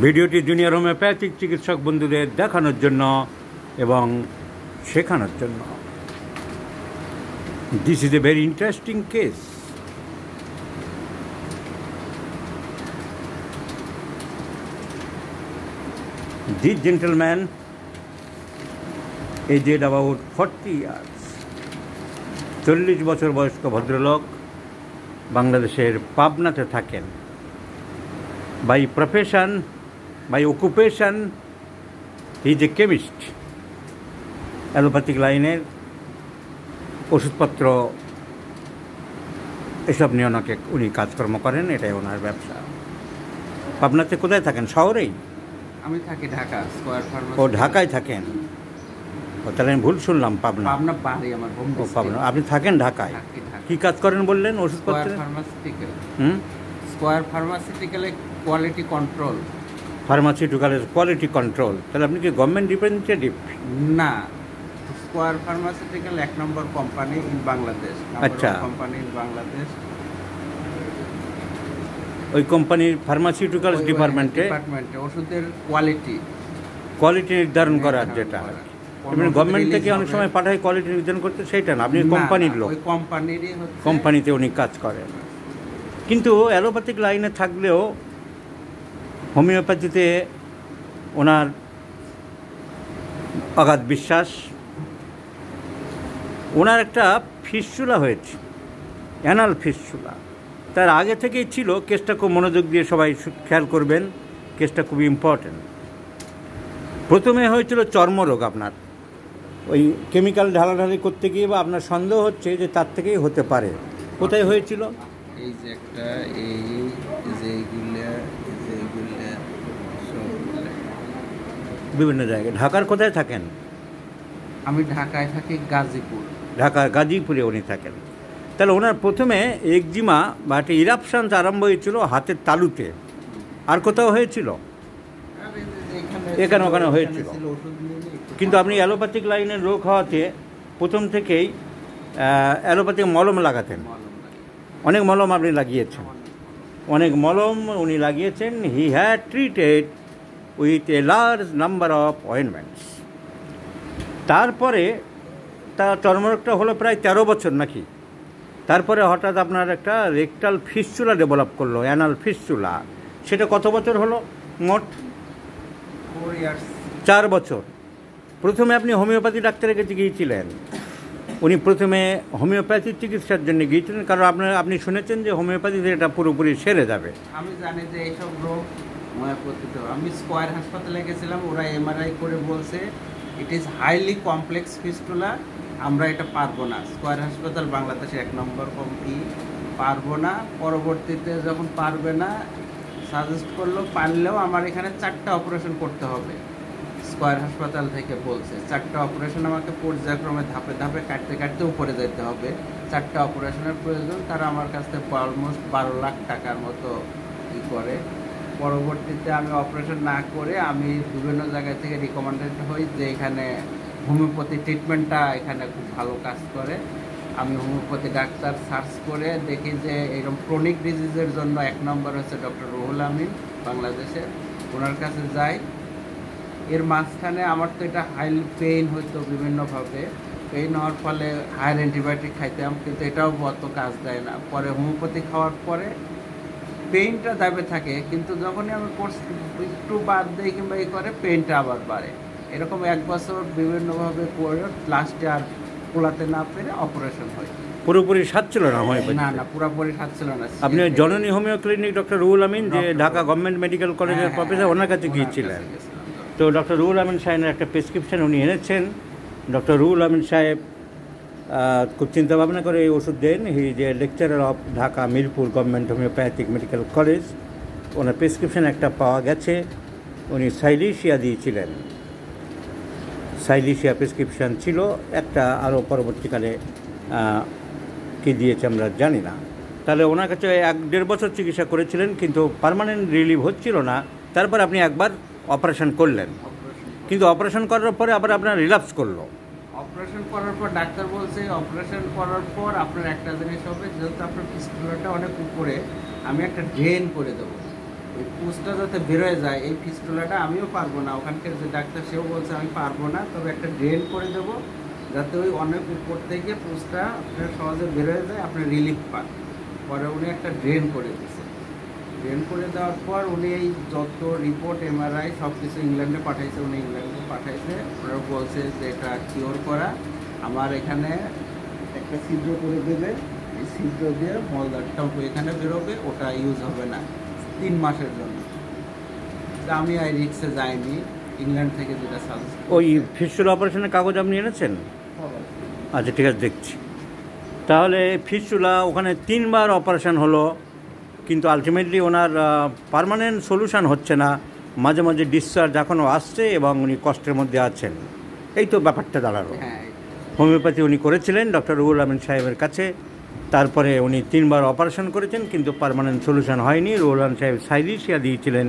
ভিডিওটি junior homeopathic চিকিৎসক বন্ধুদের দেখানোর জন্য এবং শেখানোর জন্য। This is a very interesting case. This gentleman aged about 40 years, 40 বছর বয়স্ক ভদ্রলোক, বাংলাদেশের পাবনাতে থাকেন। By profession, by occupation he is a chemist. Allopathic লাইনের ওষুধপত্র এসব নিয়ে উনি কাজকর্ম করেন, এটাই ওনার ব্যবসা। পাবনাতে কোথায় থাকেন? শহরেই? আমি থাকি ঢাকা, স্কয়ার ফার্মাসি। ও, ঢাকায় থাকেন। ও, তাহলে আমি ভুল শুনলাম। পাবনা বাড়ি আমার, হোম ও, পাবনা। আপনি থাকেন ঢাকায়? কি কাজ করেন বললেন? ওষুধপত্র? ফার্মাসিউটিক্যাল। স্কয়ার ফার্মাসিউটিক্যালে কোয়ালিটি কন্ট্রোল। ফার্মাসিউটিক্যালের কোয়ালিটি কন্ট্রোল। তাহলে আপনি কি গভর্নমেন্ট রিপ্রেজেন্টেটিভ? না, Square pharmaceutical 1 number company in Bangladesh. আচ্ছা, কোম্পানি ইন বাংলাদেশ। ওই কোম্পানির ফার্মাসিউটিক্যাল ডিপার্টমেন্টে ওষুধের কোয়ালিটি নির্ধারণ করার, যেটা গভর্নমেন্ট থেকে অনেক সময় পাঠায় কোয়ালিটি নির্ধারণ করতে, সেইটা না। আপনি কোম্পানির লোক, কোম্পানিতে উনি কাজ করেন। কিন্তু অ্যালোপ্যাথিক লাইনে থাকলেও হোমিওপ্যাথিতে ওনার অগাধ বিশ্বাস। ওনার একটা ফিস্চুলা হয়েছে, অ্যানাল ফিস্চুলা। তার আগে থেকেই ছিল। কেসটা খুব মনোযোগ দিয়ে সবাই খেয়াল করবেন, কেসটা খুবই ইম্পর্ট্যান্ট। প্রথমে হয়েছিল চর্মরোগ। আপনার ওই কেমিক্যাল ঢালাঢালি করতে গিয়ে বা আপনার সন্দেহ হচ্ছে যে তার থেকেই হতে পারে। কোথায় হয়েছিল? এই যে একটা, বিভিন্ন জায়গায়। ঢাকার কোথায় থাকেন? আমি ঢাকায় থাকি, গাজীপুর। ঢাকার গাজীপুরে উনি থাকেন। তাহলে ওনার প্রথমে একজিমা বা একটা ইরাপশানস আরম্ভ হয়েছিল হাতের তালুতে। আর কোথাও হয়েছিল? এখানে ওখানে হয়েছিল। কিন্তু আপনি অ্যালোপ্যাথিক লাইনের রোগ হওয়াতে প্রথম থেকেই অ্যালোপ্যাথিক মলম লাগাতেন। অনেক মলম আপনি লাগিয়েছেন, অনেক মলম উনি লাগিয়েছেন। He had treated with a large number of ointments. তারপরে তার চর্মরোগটা হলো প্রায় 13 বছর নাকি। তারপরে হঠাৎ আপনার একটা রেকটাল ফিস্চুলা ডেভেলপ করলো, অ্যানাল ফিস্চুলা। সেটা কত বছর হলো? মোট 4 বছর। প্রথমে আপনি হোমিওপ্যাথি ডাক্তারের কাছে গিয়েছিলেন। উনি প্রথমে হোমিওপ্যাথির চিকিৎসার জন্য গিয়েছিলেন, কারণ আপনি শুনেছেন যে হোমিওপ্যাথিতে এটা পুরোপুরি সেরে যাবে। আমি জানি যে এইসব রোগ হোমিওপ্যাথিতে। আমি স্কয়ার হাসপাতালে গেছিলাম, ওরা এমআরআই করে বলছে it is highly complex fistula, আমরা এটা পারবো না। স্কয়ার হাসপাতাল বাংলাদেশে 1 নম্বর কোম্পানি, পারবো না। পরবর্তীতে যখন পারবে না, সাজেস্ট করলো পারলেও আমার এখানে 4টা অপারেশন করতে হবে। স্কয়ার হাসপাতাল থেকে বলছে 4টা অপারেশন আমাকে পর্যায়ক্রমে ধাপে ধাপে কাটতে কাটতে উপরে যেতে হবে। 4টা অপারেশনের প্রয়োজন। তারা আমার কাছ থেকে অলমোস্ট 12 লাখ টাকার মতো ই করে। পরবর্তীতে আমি অপারেশন না করে আমি বিভিন্ন জায়গা থেকে রিকমেন্ডেড হই যে এখানে হোমিওপ্যাথি ট্রিটমেন্টটা এখানে খুব ভালো কাজ করে। আমি হোমিওপ্যাথি ডাক্তার সার্চ করে দেখি যে এরকম ক্রনিক ডিজিজের জন্য 1 নম্বর হচ্ছে ডক্টর রুহুল আমিন, বাংলাদেশের। ওনার কাছে যাই। এর মাঝখানে আমার তো এটা হাই পেইন হইতো বিভিন্নভাবে। পেইন হওয়ার ফলে হায়ার অ্যান্টিবায়োটিক খাইতাম, কিন্তু এটাও অত কাজ দেয় না। পরে হোমিওপ্যাথি খাওয়ার পরে পেইনটা দাবে থাকে, কিন্তু যখনই আমি কোর্স একটু বাদ দিই কিংবা এই করে, পেইনটা আবার বাড়ে। এরকম 1 বছর বিভিন্নভাবে করে লাস্টে আর কোলাতে না পেরে অপারেশন হয়। পুরোপুরি সারছিল না হোমিওপ্যাথি? না, পুরোপুরি সারছিল না। আপনি জননী homeo clinic doctor Ruhul Amin, যে ঢাকা গভর্নমেন্ট মেডিকেল কলেজের প্রফেসর, ওনার কাছে গিয়েছিলেন। তো ডক্টর রুহুল আমিন সাহেবের একটা প্রেসক্রিপশন উনি এনেছেন। ডক্টর রুহুল আমিন সাহেব খুব চিন্তাভাবনা করে এই ওষুধ দেন। হি যে lecturer of Dhaka Mirpur government homeopathic medical college. Owner prescription একটা পাওয়া গেছে, উনি সাইলিশিয়া দিয়েছিলেন। সাইলিশিয়া প্রেসক্রিপশন ছিল একটা, আরও পরবর্তীকালে কি দিয়েছে আমরা জানি না। তাহলে ওনার কাছে 1-1.5 বছর চিকিৎসা করেছিলেন, কিন্তু পার্মানেন্ট রিলিভ হচ্ছিল না। তারপর আপনি একবার অপারেশন করলেন, কিন্তু অপারেশন করার পরে আবার আপনার রিল্যাপস করলো। অপারেশন করার পর ডাক্তার বলছে অপারেশন করার পর আপনার একটা জিনিস হবে, যেহেতু আপনার ফিস্টুলাটা অনেক উপরে, আমি একটা ড্রেন করে দেবো। এই পুষটা যাতে বেরোয় যায়, এই ফিস্টুলাটা আমিও পারবো না, ওখানকার যে ডাক্তার সেও বলছে আমি পারবো না, তবে একটা ড্রেন করে দেবো যাতে ওই অনেক উপর থেকে পুষটা আপনার সহজে বেরোয় যায়, আপনি রিলিফ পান। পরে উনি একটা ড্রেন করে দিয়েছে। ড্রেন করে দেওয়ার পর উনি এই যত রিপোর্ট এমআরআই সব কিছু ইংল্যান্ডে পাঠাইছে, উনি ইংল্যান্ডে পাঠাইছে। ওরা বলছে যে এটা কিওর করা, আমার এখানে একটা ছিদ্র করে দেবে, এই ছিদ্র দিয়ে মলদারটা এখানে বেরোবে, ওটা ইউজ হবে না 3 মাসের জন্য। তা আমি এই রিক্সে যাইনি, ইংল্যান্ড থেকে যেটা সাজেস্ট। ওই ফিস্টুলা অপারেশনের কাগজ আপনি এনেছেন? আচ্ছা ঠিক আছে, দেখছি। তাহলে ফিস্টুলা ওখানে 3 বার অপারেশন হলো, কিন্তু আলটিমেটলি ওনার পার্মানেন্ট সলিউশন হচ্ছে না, মাঝে মাঝে ডিসচার্জ এখনও আসছে এবং উনি কষ্টের মধ্যে আছেন। এই তো ব্যাপারটা দাঁড়ালো। হ্যাঁ, হোমিওপ্যাথি উনি করেছিলেন ডক্টর রুহুল আমিন সাহেবের কাছে, তারপরে উনি 3 বার অপারেশন করেছেন, কিন্তু পার্মানেন্ট সলিউশন হয়নি। রুহুল আমিন সাহেব সাইলিশিয়া দিয়েছিলেন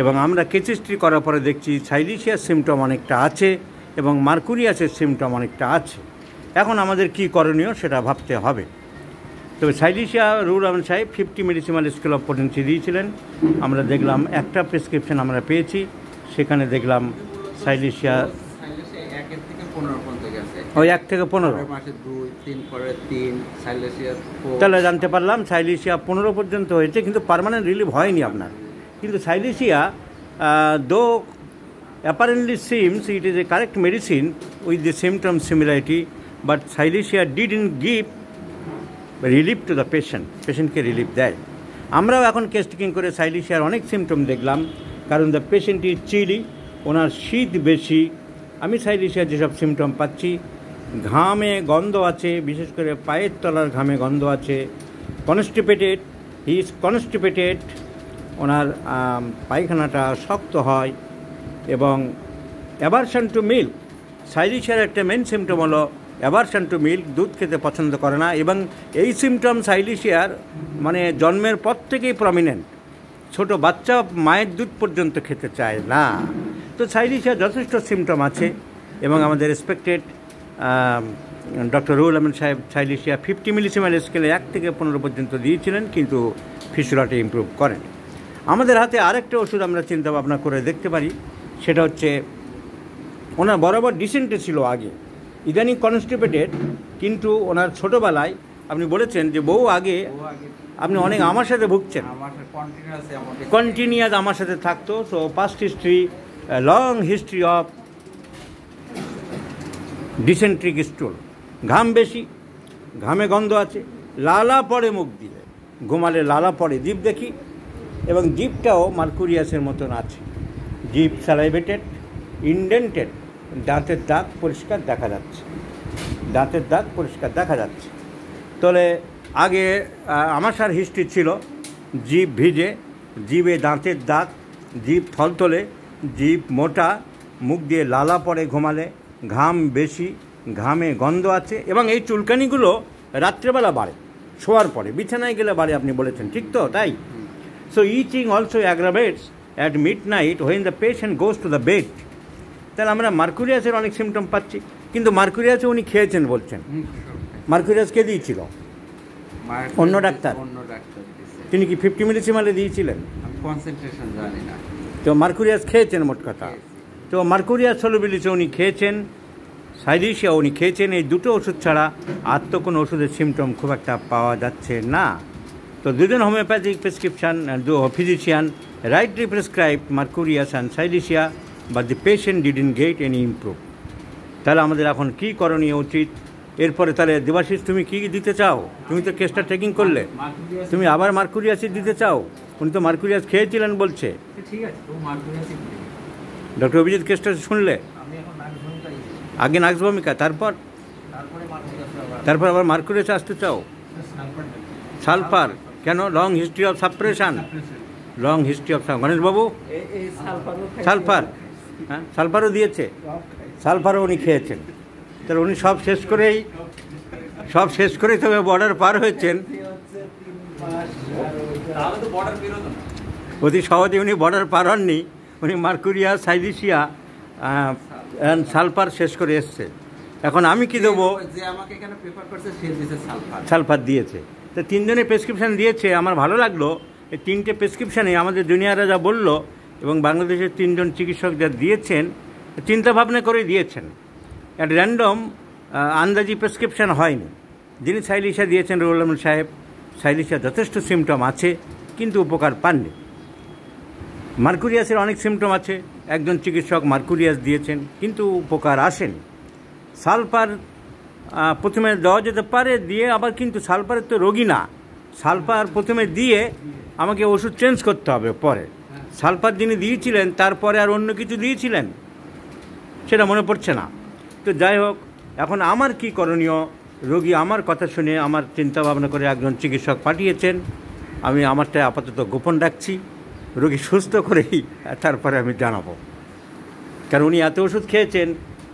এবং আমরা কেচিস্ট্রি করার পরে দেখছি সাইলিশিয়ার সিমটম অনেকটা আছে এবং মার্কুরিয়াসের সিমটম অনেকটা আছে। এখন আমাদের কি করণীয় সেটা ভাবতে হবে। তবে সাইলিশিয়া রুহুল আমিন সাহেব 50 মিলিসিমাল স্কেল অফ পোটেন্সি দিয়েছিলেন। আমরা দেখলাম একটা প্রেসক্রিপশন আমরা পেয়েছি, সেখানে দেখলাম সাইলিশিয়া 1 থেকে 15 পর্যন্ত গেছে। ওই 1 থেকে 15, মাসে 2, 3 পরে 3, সাইলেশিয়া 4। তাহলে জানতে পারলাম সাইলিশিয়া 15 পর্যন্ত হয়েছে, কিন্তু পার্মানেন্ট রিলিভ হয়নি আপনার। কিন্তু সাইলিশিয়া দো apparently seems it is a correct medicine with the symptom similarity, but silicea didn't give relief to the পেশেন্টকে রিলিফ দেয়। আমরাও এখন কেস টেকিং করে সাইলিশিয়ার অনেক সিমটম দেখলাম, কারণ দ্য পেশেন্ট ইজ চিলি, ওনার শীত বেশি। আমি সাইলিশিয়ার যেসব সিমটম পাচ্ছি, ঘামে গন্ধ আছে, বিশেষ করে পায়ের তলার ঘামে গন্ধ আছে, কনস্টিপেটেড, হি ইজ কনস্টিপেটেড, ওনার পায়খানাটা শক্ত হয় এবং অ্যাভারশন টু মিল্ক। সাইলিশিয়ার একটা মেন সিমটম হলো অ্যাভারশন টু মিল্ক, দুধ খেতে পছন্দ করে না, এবং এই সিমটম সাইলিশিয়ার মানে জন্মের পর থেকেই প্রমিনেন্ট। ছোট বাচ্চা মায়ের দুধ পর্যন্ত খেতে চায় না। তো সাইলিশিয়ার যথেষ্ট সিমটম আছে এবং আমাদের রেসপেক্টেড ডক্টর রুহুল আমিন সাহেব সাইলিশিয়া 50 মিলিসিমাল স্কেলে 1 থেকে 15 পর্যন্ত দিয়েছিলেন, কিন্তু ফিস্টুলাটা ইমপ্রুভ করেন। আমাদের হাতে আরেকটা ওষুধ আমরা চিন্তা ভাবনা করে দেখতে পারি, সেটা হচ্ছে ওনার বরাবর ডিসেন্টে ছিল আগে, ইদানিং কনস্টিপেটেড, কিন্তু ওনার ছোটোবেলায় আপনি বলেছেন যে বহু আগে আপনি অনেক আমার সাথে ভুগছেন, কন্টিনিউয়াস আমার সাথে থাকতো। So past history, long history of dysenteric stool, ঘাম বেশি, ঘামে গন্ধ আছে, লালা পড়ে মুখ দিয়ে, ঘুমালে লালা পড়ে, জিভ দেখি, এবং জিভটাও মার্কুরিয়াসের মতন আছে, জিভ স্যালাইভেটেড, ইনডেন্টেড, দাঁতের দাগ পরিষ্কার দেখা যাচ্ছে, দাঁতের দাগ পরিষ্কার দেখা যাচ্ছে। তাহলে আগে আমাশার হিস্ট্রি ছিল জিভ ভিজে, জিভে দাঁতের দাগ, জিভ থলথলে, জিভ মোটা, মুখ দিয়ে লালা পড়ে ঘুমালে, ঘাম বেশি, ঘামে গন্ধ আছে, এবং এই চুলকানিগুলো রাত্রেবেলা বাড়ে, শোয়ার পরে, বিছানায় গেলে বাড়ে, আপনি বলেছেন, ঠিক তো? তাই। So itching also aggravates at midnight when the patient goes to the bed. তাহলে আমরা মার্কুরিয়াসের অনেক সিমটম পাচ্ছি, কিন্তু মার্কুরিয়াসে উনি খেয়েছেন বলছেন। মার্কুরিয়াস কে দিয়েছিল? অন্য ডাক্তার। তিনি কি 50 মিলিসিমালে দিয়েছিলেন? কনসেন্ট্রেশন জানি না। তো মার্কুরিয়াস খেয়েছেন মোট কথা। তো মার্কুরিয়াস সলিবিলিটি উনি খেয়েছেন, সাইলিশিয়া উনি খেয়েছেন। এই দুটো ওষুধ ছাড়া আর তো কোনো ওষুধের সিমটম খুব একটা পাওয়া যাচ্ছে না। তো দুজন homeopathic prescription, physician rightly prescribe Mercurius and silicea, but the patient didn't get any improve. তাহলে আমাদের এখন কী করণীয় উচিত? এরপরে তাহলে দেবাশিস, তুমি কী দিতে চাও? তুমি তো কেসটা টেকিং করলে, তুমি আবার মার্কুরিয়াসই দিতে চাও? উনি তো মার্কুরিয়াস খেয়েছিলেন বলছে। ঠিক আছে, ডক্টর অভিজিৎ কেসটা শুনলে? আগে নাক্স ভূমিকা, তারপর আবার মার্কুরিয়াস আসতে চাও? সালফার কেন? Long history of suppression, long history of গণেশবাবু সালফার, হ্যাঁ সালফারও দিয়েছে, সালফারও উনি খেয়েছেন। তাহলে উনি সব শেষ করেই তবে বর্ডার পার হয়েছেন। অতি সহজে উনি বর্ডার পার হননি, উনি মার্কুরিয়া, সাইলিশিয়া, সালফার শেষ করে এসছে। এখন আমি কি দেবো? সালফার দিয়েছে। তো তিনজনে প্রেসক্রিপশান দিয়েছে, আমার ভালো লাগলো এই 3টে প্রেসক্রিপশানে আমাদের জুনিয়ররা যা বলল এবং বাংলাদেশের 3জন চিকিৎসক যা দিয়েছেন, চিন্তাভাবনা করে দিয়েছেন। একটা র্যান্ডম আন্দাজি প্রেসক্রিপশান হয়নি। যিনি সাইলিশা দিয়েছেন রুহুল আমিন সাহেব, সাইলিশা যথেষ্ট সিমটম আছে কিন্তু উপকার পাননি। মার্কুরিয়াসের অনেক সিমটম আছে, একজন চিকিৎসক মার্কুরিয়াস দিয়েছেন কিন্তু উপকার আসেনি। সালফার প্রথমে দেওয়া যেতে পারে, দিয়ে আবার কিন্তু সালফারের তো রোগী না, সালফার প্রথমে দিয়ে আমাকে ওষুধ চেঞ্জ করতে হবে পরে। সালফার যিনি দিয়েছিলেন তারপরে আর অন্য কিছু দিয়েছিলেন সেটা মনে পড়ছে না। তো যাই হোক, এখন আমার কি করণীয়? রোগী আমার কথা শুনে আমার চিন্তা ভাবনা করে একজন চিকিৎসক পাঠিয়েছেন, আমি আমারটা আপাতত গোপন রাখছি। রোগী সুস্থ করেই তারপরে আমি জানাবো, কারণ উনি এত ওষুধ খেয়েছেন,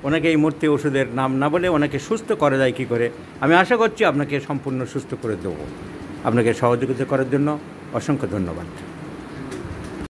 ওনাকে এই মুহূর্তে ওষুধের নাম না বলে ওনাকে সুস্থ করা যায় কী করে আমি আশা করছি আপনাকে সম্পূর্ণ সুস্থ করে দেবো। আপনাকে সহযোগিতা করার জন্য অসংখ্য ধন্যবাদ।